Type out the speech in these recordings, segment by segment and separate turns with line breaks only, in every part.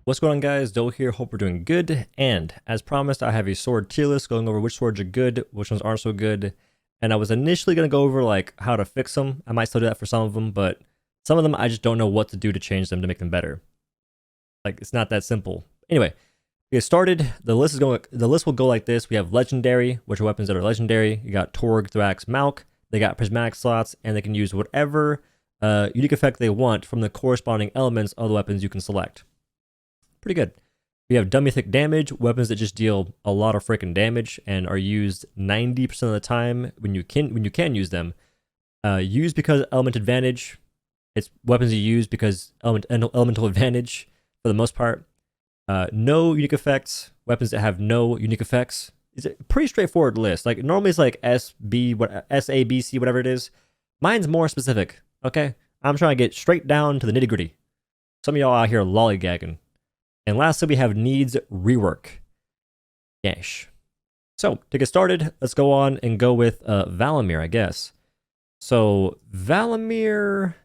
What's going on, guys? Doe here. Hope we're doing good. And as promised, I have a sword tier list going over which swords are good, which ones aren't so good. And I was initially going to go over like how to fix them. I might still do that for some of them, but some of them I just don't know what to do to change them to make them better. Like, it's not that simple. Anyway, we get started. The list will go like this. We have legendary, which are weapons that are legendary. You got Torg, Thrax, Malk. They got prismatic slots, and they can use whatever unique effect they want from the corresponding elements of the weapons you can select. Pretty good. We have dummy Thicc Damage, weapons that just deal a lot of freaking damage and are used 90% of the time when you can use them. Used because element advantage. It's weapons you use because elemental advantage for the most part. No unique effects. Weapons that have no unique effects. It's a pretty straightforward list. Like normally it's like SABC, whatever it is. Mine's more specific. Okay, I'm trying to get straight down to the nitty gritty. Some of y'all out here lollygagging. And lastly, we have needs rework. Yesh. So, to get started, let's go on and go with Valomyr, I guess. So, Valomyr...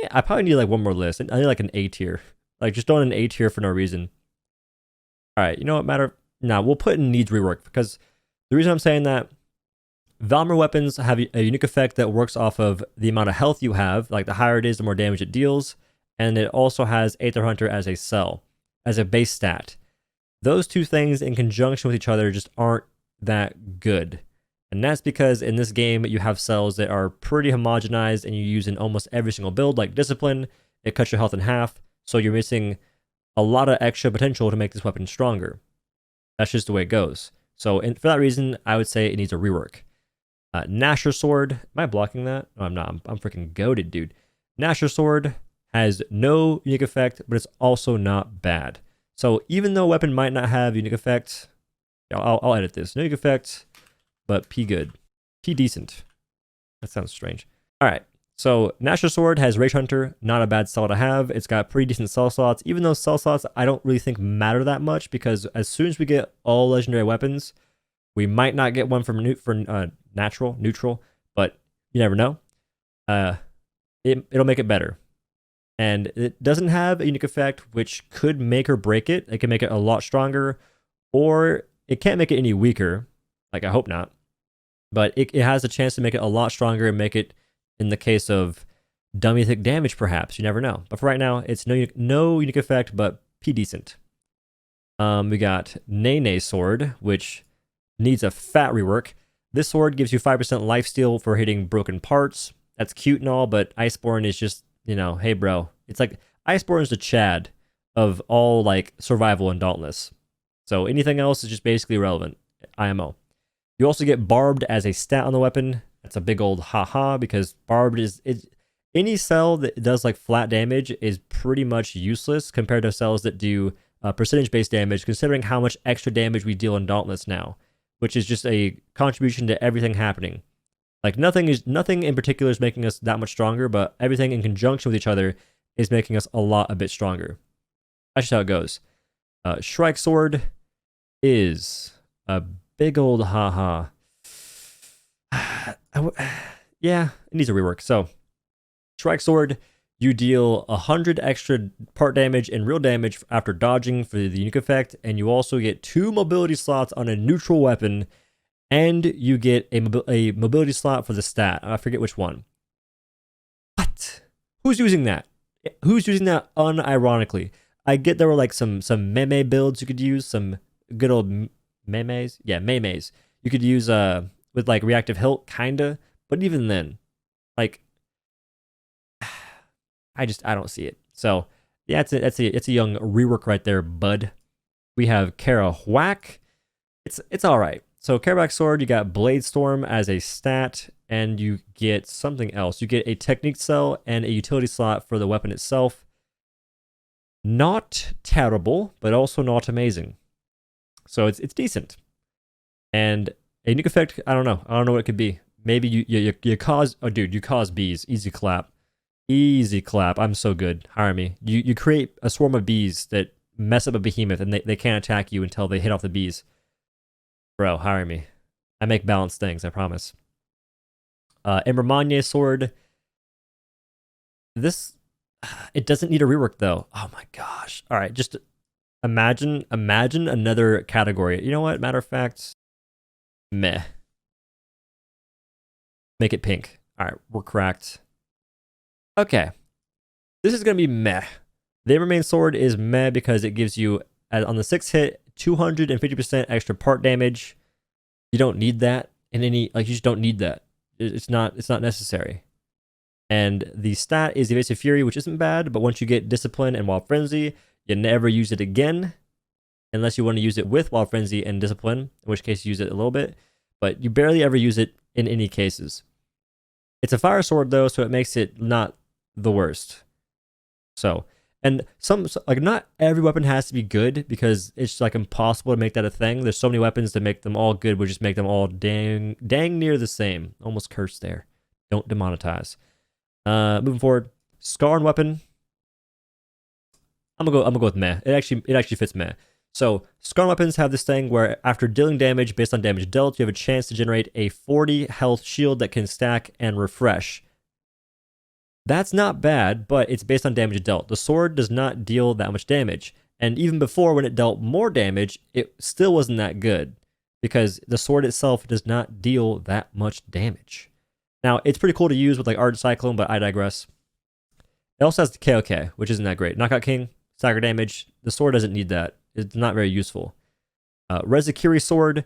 I probably need like one more list. I need like an A tier. Like, just don't an A tier for no reason. Alright, you know what, Nah, we'll put in needs rework, because the reason I'm saying that, Valomyr weapons have a unique effect that works off of the amount of health you have. Like, the higher it is, the more damage it deals. And it also has Aether Hunter as a cell, as a base stat. Those two things in conjunction with each other just aren't that good. And that's because in this game, you have cells that are pretty homogenized and you use in almost every single build, like Discipline. It cuts your health in half, so you're missing a lot of extra potential to make this weapon stronger. That's just the way it goes. So for that reason, I would say it needs a rework. Gnasher Sword. Am I blocking that? No, I'm not. I'm freaking goated, dude. Gnasher Sword has no unique effect, but it's also not bad. So even though a weapon might not have unique effect, I'll edit this. No unique effect, but P good. P decent. That sounds strange. All right, so Gnasher Sword has Rage Hunter, not a bad cell to have. It's got pretty decent cell slots, even though cell slots I don't really think matter that much, because as soon as we get all legendary weapons, we might not get one for neutral, but you never know. It'll make it better. And it doesn't have a unique effect, which could make or break it. It can make it a lot stronger, or it can't make it any weaker. Like, I hope not. But it has a chance to make it a lot stronger and make it, in the case of dummy Thicc Damage, perhaps. You never know. But for right now, it's no unique effect, but P decent. We got Nayzaga Sword, which needs a fat rework. This sword gives you 5% lifesteal for hitting broken parts. That's cute and all, but Iceborne is just, you know, hey bro, it's like Iceborne is the Chad of all like survival and Dauntless. So anything else is just basically irrelevant. IMO. You also get barbed as a stat on the weapon. That's a big old haha, because barbed is any cell that does like flat damage is pretty much useless compared to cells that do percentage based damage, considering how much extra damage we deal in Dauntless now, which is just a contribution to everything happening. Like nothing in particular is making us that much stronger, but everything in conjunction with each other is making us a bit stronger. That's just how it goes. Shrike Sword is a big old haha. Yeah, it needs a rework. So, Shrike Sword, you deal 100 extra part damage and real damage after dodging for the unique effect, and you also get 2 mobility slots on a neutral weapon. And you get a mobility slot for the stat. I forget which one. What? Who's using that? Who's using that unironically? I get there were like some meme builds you could use, some good old memes. Yeah, memes. You could use with like reactive hilt, kinda. But even then, like, I don't see it. So yeah, it's a young rework right there, bud. We have Kharabak. It's all right. So Kharabak Sword, you got Blade Storm as a stat, and you get something else. You get a technique cell and a utility slot for the weapon itself. Not terrible, but also not amazing. So it's decent. And a unique effect, I don't know what it could be. Maybe you cause, oh dude, you cause bees. Easy clap. Easy clap. I'm so good. Hire me. You create a swarm of bees that mess up a behemoth, and they can't attack you until they hit off the bees. Bro, hire me. I make balanced things, I promise. Embermane Sword. This It doesn't need a rework though. Oh my gosh. All right, just imagine another category. You know what? Matter of fact, meh. Make it pink. All right, we're cracked. Okay. This is going to be meh. The Embermane Sword is meh because it gives you, on the 6th hit, 250% extra part damage. You don't need that in any, like, you just don't need that. It's not necessary. And the stat is Evasive Fury, which isn't bad, but once you get Discipline and Wild Frenzy, you never use it again, unless you want to use it with Wild Frenzy and Discipline, in which case you use it a little bit, but you barely ever use it in any cases. It's a fire sword though, so it makes it not the worst. So, and like not every weapon has to be good because it's like impossible to make that a thing. There's so many weapons to make them all good would just make them all dang near the same. Almost cursed there. Don't demonetize. Moving forward, Skarn weapon. I'm gonna go with meh. It actually fits meh. So Skarn weapons have this thing where after dealing damage based on damage dealt, you have a chance to generate a 40 health shield that can stack and refresh. That's not bad, but it's based on damage dealt. The sword does not deal that much damage. And even before, when it dealt more damage, it still wasn't that good because the sword itself does not deal that much damage. Now, it's pretty cool to use with like Ardent Cyclone, but I digress. It also has the KOK, which isn't that great. Knockout King, stagger damage. The sword doesn't need that. It's not very useful. Rezakiri Sword,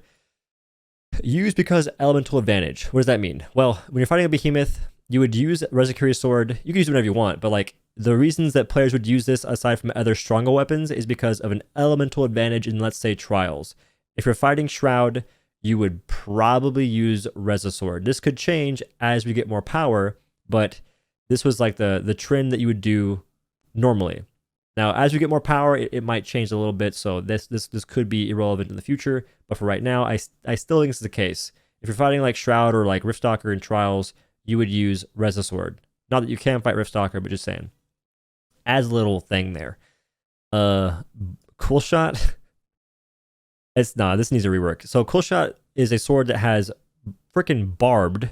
used because elemental advantage. What does that mean? Well, when you're fighting a behemoth, you would use Rezakiri Sword. You can use it whenever you want, but like the reasons that players would use this aside from other stronger weapons is because of an elemental advantage in, let's say, trials. If you're fighting Shrowd, you would probably use Reza Sword. This could change as we get more power, but this was like the trend that you would do normally. Now, as we get more power, it might change a little bit, so this could be irrelevant in the future, but for right now, I still think this is the case. If you're fighting like Shrowd or like Riftstalker in trials, you would use Reza Sword. Not that you can fight Riftstalker, but just saying. As a little thing there. Quillshot. This needs a rework. So Quillshot is a sword that has freaking barbed.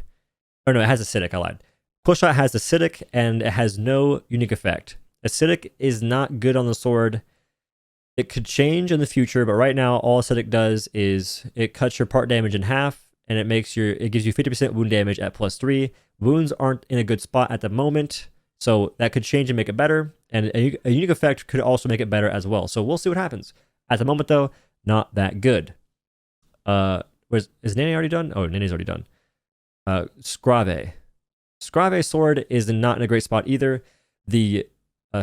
Oh no, it has acidic, I lied. Quillshot has acidic and it has no unique effect. Acidic is not good on the sword. It could change in the future, but right now all acidic does is it cuts your part damage in half and it gives you 50% wound damage at +3. Wounds aren't in a good spot at the moment, so that could change and make it better. And a unique effect could also make it better as well. So we'll see what happens. At the moment though, not that good. Is Nene already done? Oh, Nene's already done. Skraev. Skraev Sword is not in a great spot either. The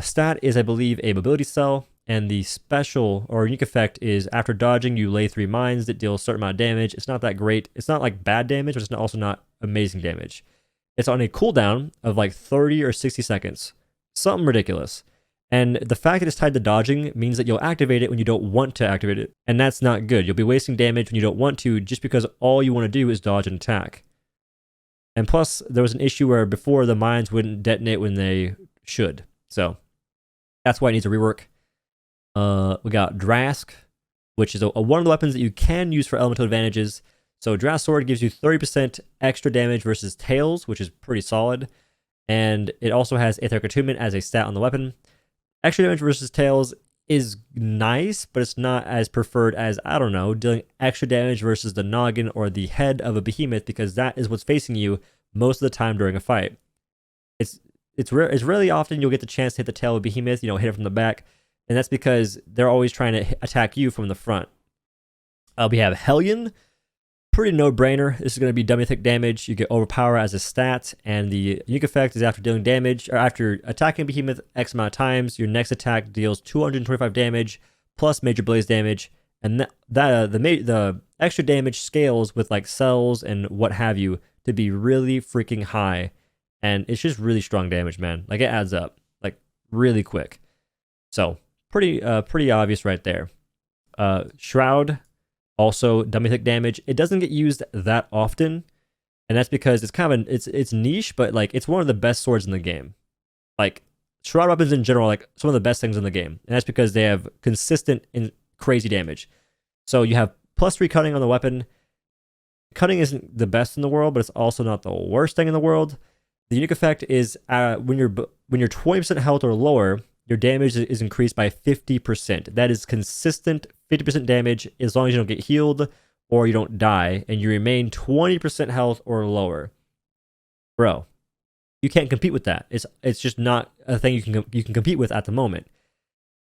stat is, I believe, a mobility cell, and the special or unique effect is after dodging, you lay 3 mines that deal a certain amount of damage. It's not that great. It's not like bad damage, but it's also not amazing damage. It's on a cooldown of like 30 or 60 seconds. Something ridiculous. And the fact that it's tied to dodging means that you'll activate it when you don't want to activate it. And that's not good. You'll be wasting damage when you don't want to just because all you want to do is dodge and attack. And plus, there was an issue where before the mines wouldn't detonate when they should. So that's why it needs a rework. We got Drask, which is one of the weapons that you can use for elemental advantages. So Drask Sword gives you 30% extra damage versus Tails, which is pretty solid. And it also has Aetheric Attunement as a stat on the weapon. Extra damage versus Tails is nice, but it's not as preferred as, I don't know, dealing extra damage versus the noggin or the head of a behemoth, because that is what's facing you most of the time during a fight. It's really often you'll get the chance to hit the tail of a behemoth, hit it from the back, and that's because they're always trying to attack you from the front. We have Hellion. Pretty no-brainer. This is going to be dummy Thicc Damage. You get Overpower as a stat, and the unique effect is after dealing damage, or after attacking Behemoth X amount of times, your next attack deals 225 damage, plus Major Blaze damage, and the extra damage scales with like cells and what have you to be really freaking high, and it's just really strong damage, man. Like, it adds up, like, really quick. So, pretty obvious right there. Shrowd. Also, dummy Thicc Damage. It doesn't get used that often, and that's because it's kind of it's niche, but like it's one of the best swords in the game. Like Shrowd weapons in general, like some of the best things in the game, and that's because they have consistent and crazy damage. So you have +3 cutting on the weapon. Cutting isn't the best in the world, but it's also not the worst thing in the world. The unique effect is when you're when you're 20% health or lower, your damage is increased by 50%. That is consistent 50% damage as long as you don't get healed or you don't die, and you remain 20% health or lower. Bro, you can't compete with that. It's just not a thing you can compete with at the moment.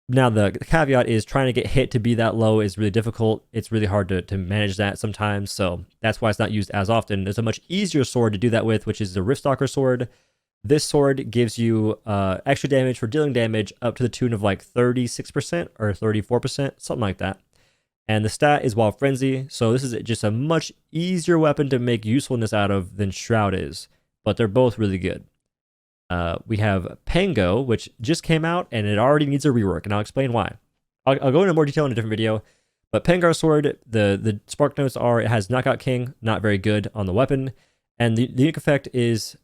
Now, the caveat is trying to get hit to be that low is really difficult. It's really hard to manage that sometimes, so that's why it's not used as often. There's a much easier sword to do that with, which is the Riftstalker Sword. This sword gives you extra damage for dealing damage up to the tune of like 36% or 34%, something like that. And the stat is Wild Frenzy, so this is just a much easier weapon to make usefulness out of than Shrowd is, but they're both really good. We have Pango, which just came out, and it already needs a rework, and I'll explain why. I'll go into more detail in a different video, but Pangar Sword, the spark notes are it has Knockout King, not very good on the weapon, and the unique effect is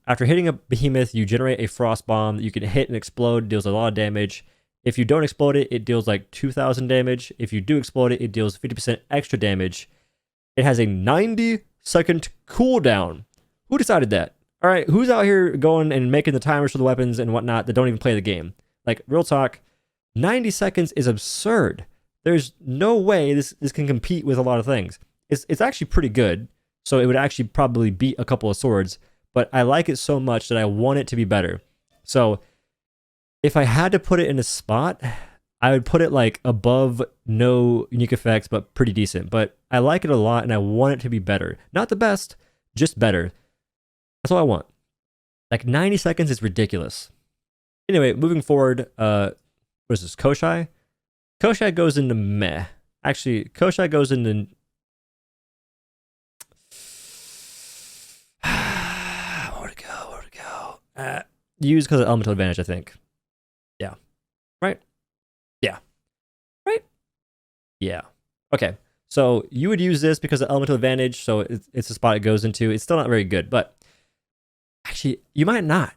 after hitting a behemoth, you generate a frost bomb that you can hit and explode, deals a lot of damage. If you don't explode it, it deals like 2,000 damage. If you do explode it, it deals 50% extra damage. It has a 90-second cooldown. Who decided that? All right, who's out here going and making the timers for the weapons and whatnot that don't even play the game? Like, real talk, 90 seconds is absurd. There's no way this can compete with a lot of things. It's actually pretty good, so it would actually probably beat a couple of swords, but I like it so much that I want it to be better. So if I had to put it in a spot, I would put it like above no unique effects, but pretty decent. But I like it a lot, and I want it to be better. Not the best, just better. That's all I want. Like 90 seconds is ridiculous. Anyway, moving forward, what is this? Koshai? Koshai goes into meh. Actually, Koshai goes into... Where to go? Use because of elemental advantage, I think. Yeah. Right? Yeah. Right? Yeah. Okay. So you would use this because of elemental advantage, so it's the spot it goes into. It's still not very good, but actually, you might not.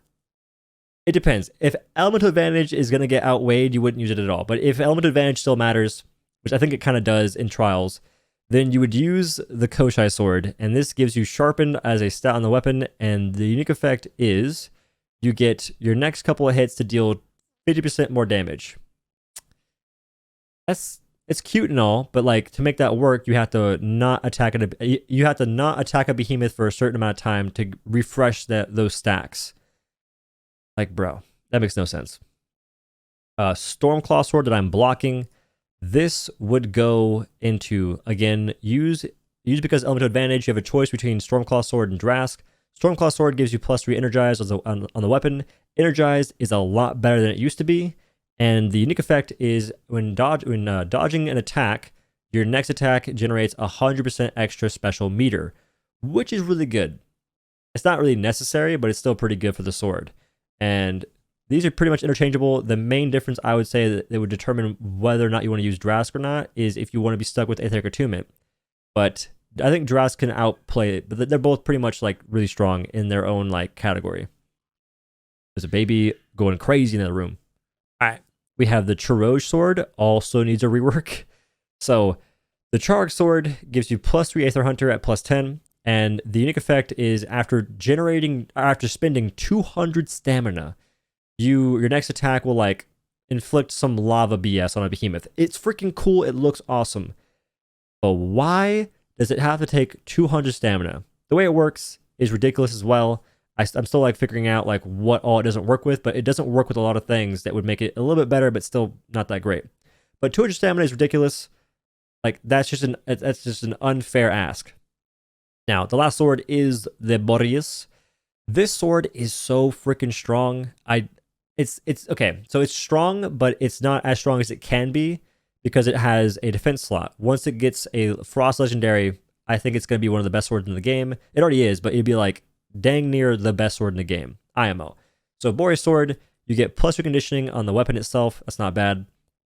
It depends. If elemental advantage is going to get outweighed, you wouldn't use it at all. But if elemental advantage still matters, which I think it kind of does in trials, then you would use the Koshai Sword, and this gives you sharpened as a stat on the weapon, and the unique effect is you get your next couple of hits to deal 50% more damage. It's cute and all, but like to make that work, you have to not attack a behemoth for a certain amount of time to refresh those stacks. Like, bro, that makes no sense. Stormcawl Sword that I'm blocking. This would go into, again, use because elemental advantage. You have a choice between Stormcawl Sword and Drask. Stormcawl Sword gives you +3 energized on the weapon. Energized is a lot better than it used to be. And the unique effect is when dodging an attack, your next attack generates 100% extra special meter, which is really good. It's not really necessary, but it's still pretty good for the sword. And these are pretty much interchangeable. The main difference I would say that would determine whether or not you want to use Drask or not is if you want to be stuck with Aetheric Attunement. But I think Drask can outplay it, but they're both pretty much like really strong in their own like category. There's a baby going crazy in the room. All right. We have the Charrogg Sword, also needs a rework. So the Charrogg Sword gives you +3 Aether Hunter at +10, and the unique effect is after spending 200 stamina, your next attack will like inflict some lava BS on a behemoth. It's freaking cool. It looks awesome. But why does it have to take 200 stamina? The way it works is ridiculous as well. I'm still like figuring out like what all it doesn't work with, but it doesn't work with a lot of things that would make it a little bit better, but still not that great. But 200 stamina is ridiculous. Like that's just an unfair ask. Now the last sword is the Boreus. This sword is so freaking strong. It's okay. So it's strong, but it's not as strong as it can be because it has a defense slot. Once it gets a Frost Legendary, I think it's going to be one of the best swords in the game. It already is, but it'd be like dang near the best sword in the game, IMO. So Boreus Sword, you get +3 conditioning on the weapon itself. That's not bad.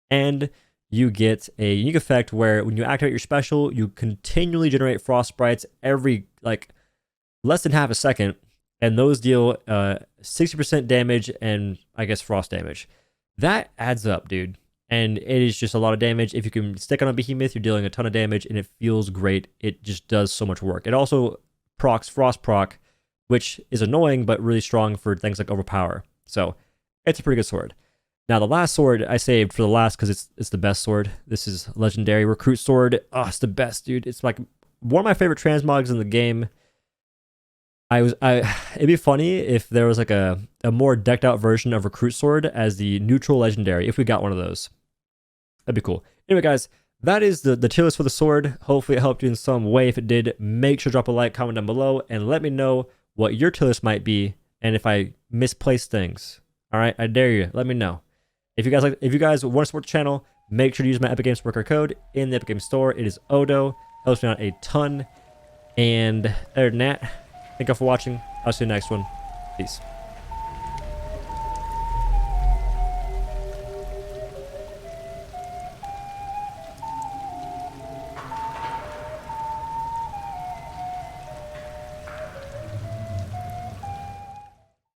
And you get a unique effect where when you activate your special, you continually generate frost sprites every like less than half a second, and those deal 60% damage and I guess frost damage. That adds up, dude. And it is just a lot of damage. If you can stick on a behemoth, you're dealing a ton of damage, and it feels great. It just does so much work. It also procs frost proc, which is annoying, but really strong for things like overpower. So it's a pretty good sword. Now, the last sword I saved for the last because it's the best sword. This is legendary Recruit Sword. Oh, it's the best, dude. It's like one of my favorite transmogs in the game. It'd be funny if there was like a more decked out version of Recruit Sword as the neutral legendary, if we got one of those. That'd be cool. Anyway, guys, that is the tier list for the sword. Hopefully it helped you in some way. If it did, make sure to drop a like, comment down below, and let me know what your tier list might be and if I misplaced things. All right, I dare you. Let me know. If you guys want to support the channel, make sure to use my Epic Games worker code in the Epic Games Store. It is OhDough. Helps me out a ton. And other than that, thank you all for watching. I'll see you in the next one. Peace.